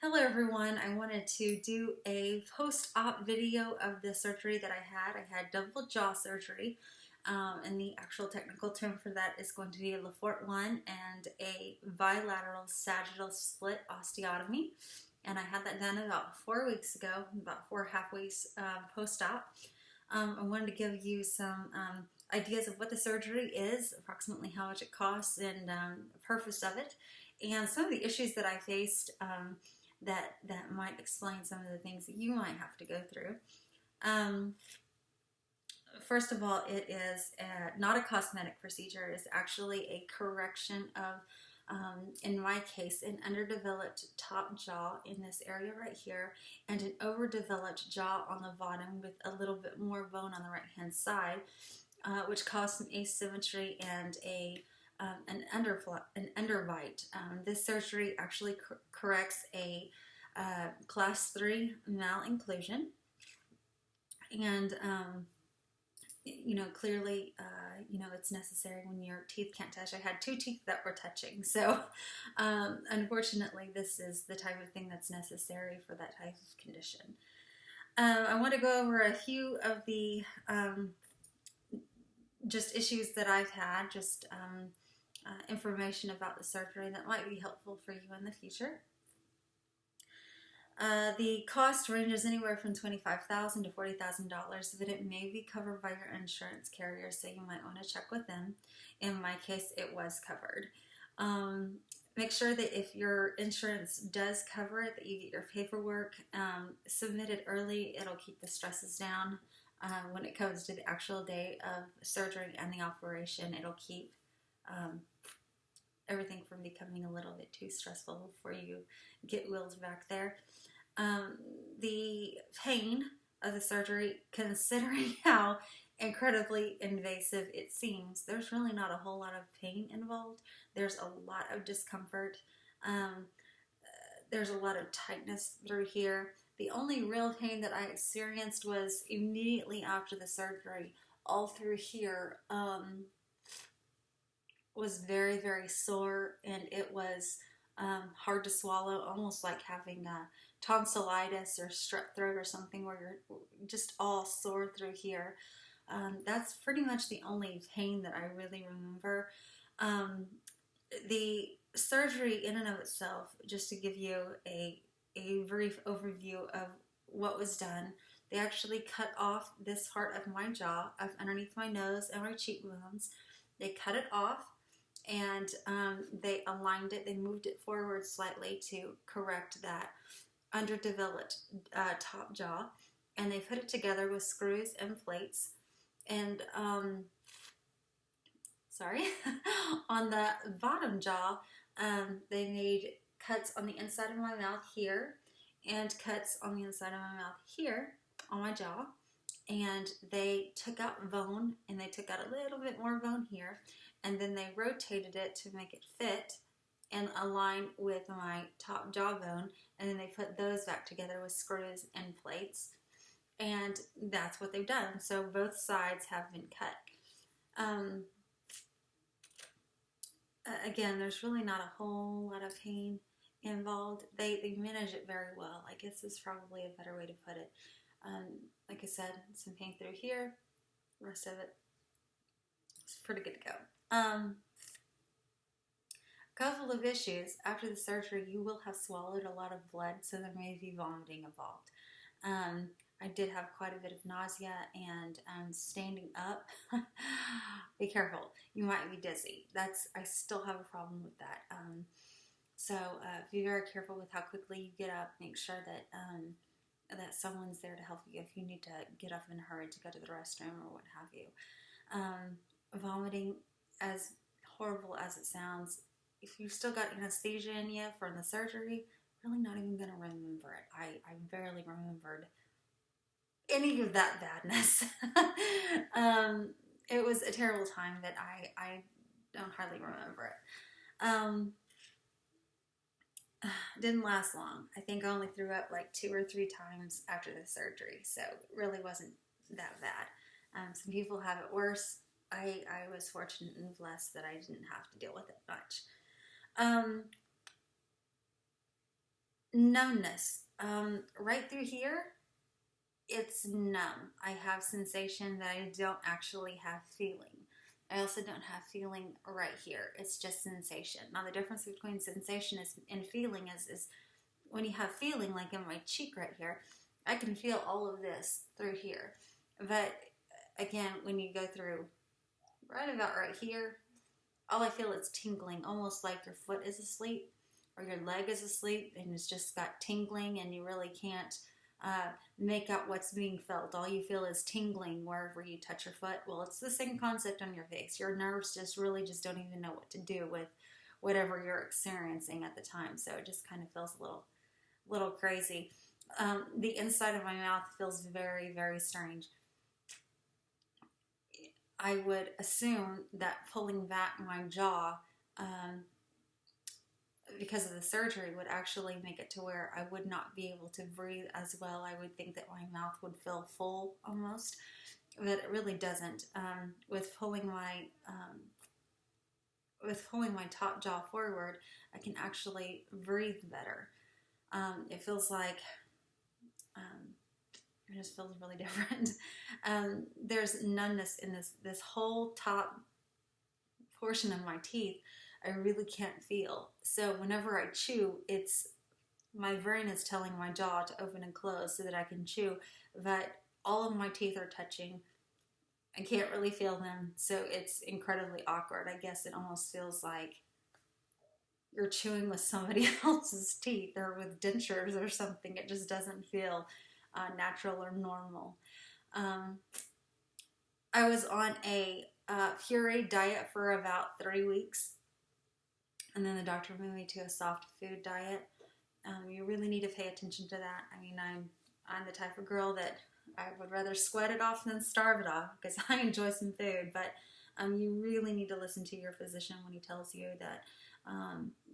Hello everyone, I wanted to do a post-op video of the surgery that I had. I had double jaw surgery, and the actual technical term for that is going to be a Le Fort 1 and a bilateral sagittal split osteotomy. And I had that done about 4 weeks ago, about 4.5 weeks post-op. I wanted to give you some ideas of what the surgery is, approximately how much it costs, and the purpose of it, and some of the issues that I faced that might explain some of the things that you might have to go through. First of all, it is not a cosmetic procedure. It's actually a correction of, in my case, an underdeveloped top jaw in this area right here, and an overdeveloped jaw on the bottom with a little bit more bone on the right-hand side, which caused some asymmetry and an underbite. This surgery actually corrects a class 3 malinclusion, and clearly, it's necessary when your teeth can't touch. I had 2 teeth that were touching, so unfortunately, this is the type of thing that's necessary for that type of condition. I want to go over a few of the just issues that I've had, just information about the surgery that might be helpful for you in the future. The cost ranges anywhere from $25,000 to $40,000, but it may be covered by your insurance carrier, so you might want to check with them. In my case, it was covered. Make sure that if your insurance does cover it, that you get your paperwork submitted early. It'll keep the stresses down. When it comes to the actual day of surgery and the operation, it'll keep everything from becoming a little bit too stressful before you get wheels back there. The pain of the surgery, considering how incredibly invasive it seems, there's really not a whole lot of pain involved. There's a lot of discomfort. There's a lot of tightness through here. The only real pain that I experienced was immediately after the surgery. All through here was very, very sore, and it was hard to swallow, almost like having tonsillitis or strep throat or something, where you're just all sore through here. That's pretty much the only pain that I really remember. The surgery in and of itself, just to give you a brief overview of what was done, they actually cut off this part of my jaw, of underneath my nose and my cheekbones. They cut it off, and they aligned it. They moved it forward slightly to correct that underdeveloped top jaw, and they put it together with screws and plates. And on the bottom jaw, they made cuts on the inside of my mouth here, and cuts on the inside of my mouth here on my jaw, and they took out bone, and they took out a little bit more bone here, and then they rotated it to make it fit and align with my top jawbone, and then they put those back together with screws and plates, and that's what they've done. So both sides have been cut. Again, there's really not a whole lot of pain involved. They manage it very well. I guess is probably a better way to put it. Like I said, some pain through here. The rest of it is pretty good to go. A couple of issues. After the surgery, you will have swallowed a lot of blood, so there may be vomiting involved. I did have quite a bit of nausea, and standing up, be careful. You might be dizzy. I still have a problem with that. So be very careful with how quickly you get up. Make sure that that someone's there to help you if you need to get up in a hurry to go to the restroom or what have you. Vomiting, as horrible as it sounds, if you've still got anesthesia in you from the surgery, really not even going to remember it. I barely remembered any of that badness. It was a terrible time that I don't hardly remember it. Didn't last long. I think I only threw up like 2 or 3 times after the surgery, so it really wasn't that bad. Some people have it worse. I was fortunate and blessed that I didn't have to deal with it much. Numbness. Right through here, it's numb. I have sensation that I don't actually have feeling. I also don't have feeling right here. It's just sensation. Now the difference between sensation and feeling is when you have feeling, like in my cheek right here, I can feel all of this through here. But again, when you go through right about right here, all I feel is tingling, almost like your foot is asleep or your leg is asleep and it's just got tingling and you really can't make out what's being felt. All you feel is tingling wherever you touch your foot. Well, it's the same concept on your face. Your nerves just really just don't even know what to do with whatever you're experiencing at the time. So it just kind of feels a little crazy. The inside of my mouth feels very, very strange. I would assume that pulling back my jaw because of the surgery would actually make it to where I would not be able to breathe as well. I would think that my mouth would feel full almost, but it really doesn't. With pulling my top jaw forward, I can actually breathe better. It feels like it just feels really different. There's numbness in this whole top portion of my teeth. I really can't feel. So whenever I chew, it's my brain is telling my jaw to open and close so that I can chew, but all of my teeth are touching. I can't really feel them, so it's incredibly awkward. I guess it almost feels like you're chewing with somebody else's teeth or with dentures or something. It just doesn't feel natural or normal. I was on a pureed diet for about 3 weeks. And then the doctor moved me to a soft food diet. You really need to pay attention to that. I mean, I'm the type of girl that I would rather sweat it off than starve it off because I enjoy some food. But you really need to listen to your physician when he tells you that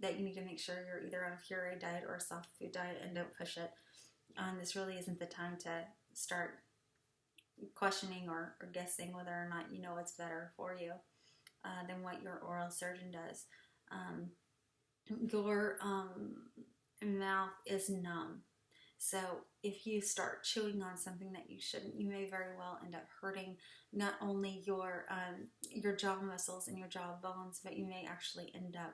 that you need to make sure you're either on a pureed diet or a soft food diet and don't push it. This really isn't the time to start questioning or guessing whether or not you know what's better for you than what your oral surgeon does. Your mouth is numb. So if you start chewing on something that you shouldn't, you may very well end up hurting not only your jaw muscles and your jaw bones, but you may actually end up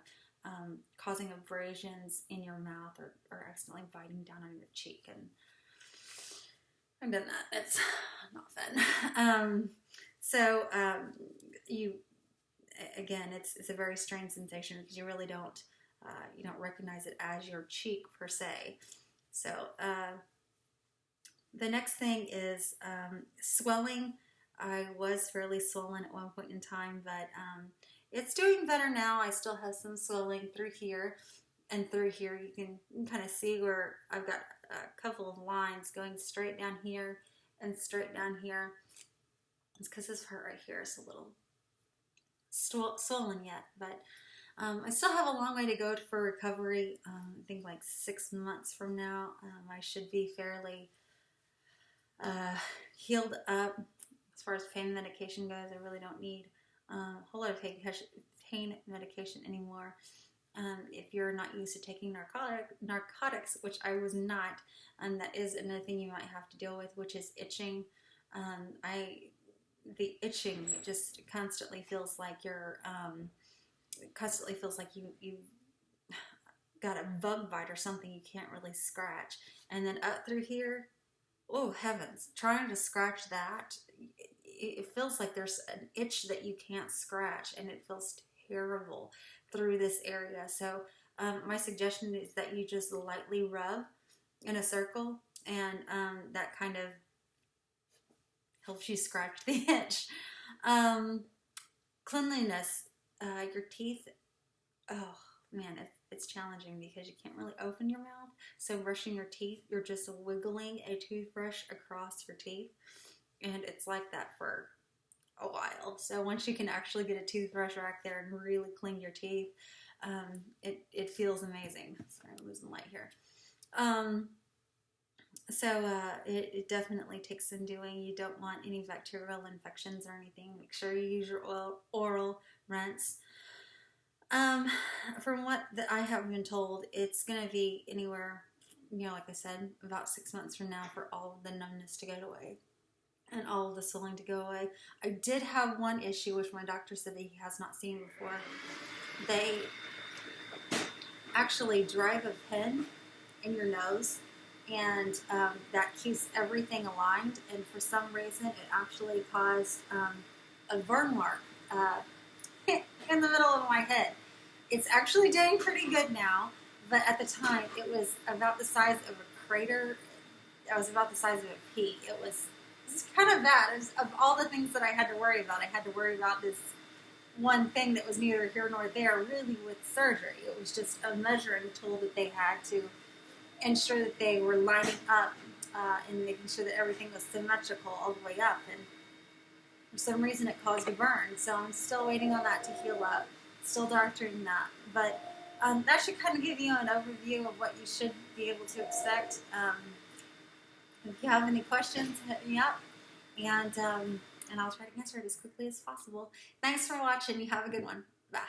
causing abrasions in your mouth or accidentally biting down on your cheek. And I've done that. It's not fun. Again, it's a very strange sensation because you really don't recognize it as your cheek per se. So the next thing is swelling. I was fairly swollen at one point in time, but it's doing better now. I still have some swelling through here and through here. You can kind of see where I've got a couple of lines going straight down here and straight down here. It's because this part right here is a little swollen yet, but I still have a long way to go for recovery. I think like 6 months from now, I should be fairly healed up. As far as pain medication goes, I really don't need a whole lot of pain medication anymore. If you're not used to taking narcotics, which I was not, that is another thing you might have to deal with, which is itching. The itching just constantly feels like you're you got a bug bite or something you can't really scratch. And then up through here, oh heavens, trying to scratch that, it feels like there's an itch that you can't scratch, and it feels terrible through this area. So my suggestion is that you just lightly rub in a circle, and that kind of helps you scratch the itch. Cleanliness, your teeth, oh man, it's challenging because you can't really open your mouth. So brushing your teeth, you're just wiggling a toothbrush across your teeth, and it's like that for a while. So once you can actually get a toothbrush back there and really clean your teeth, it feels amazing. Sorry, I'm losing light here. It definitely takes some doing. You don't want any bacterial infections or anything. Make sure you use your oral rinse. From what I have been told, it's going to be anywhere like I said, about 6 months from now for all of the numbness to go away and all of the swelling to go away. I did have one issue, which my doctor said that he has not seen before. They actually drive a pin in your nose, and that keeps everything aligned, and for some reason it actually caused a burn mark in the middle of my head. It's actually doing pretty good now, but at the time it was about the size of a crater. It was about the size of a pea. It was kind of bad. It was, of all the things that I had to worry about, I had to worry about this one thing that was neither here nor there, really, with surgery. It was just a measuring tool that they had to ensure that they were lining up and making sure that everything was symmetrical all the way up. And for some reason it caused a burn, so I'm still waiting on that to heal up. Still doctoring that. But that should kind of give you an overview of what you should be able to expect. If you have any questions, hit me up, and I'll try to answer it as quickly as possible. Thanks for watching. You have a good one. Bye.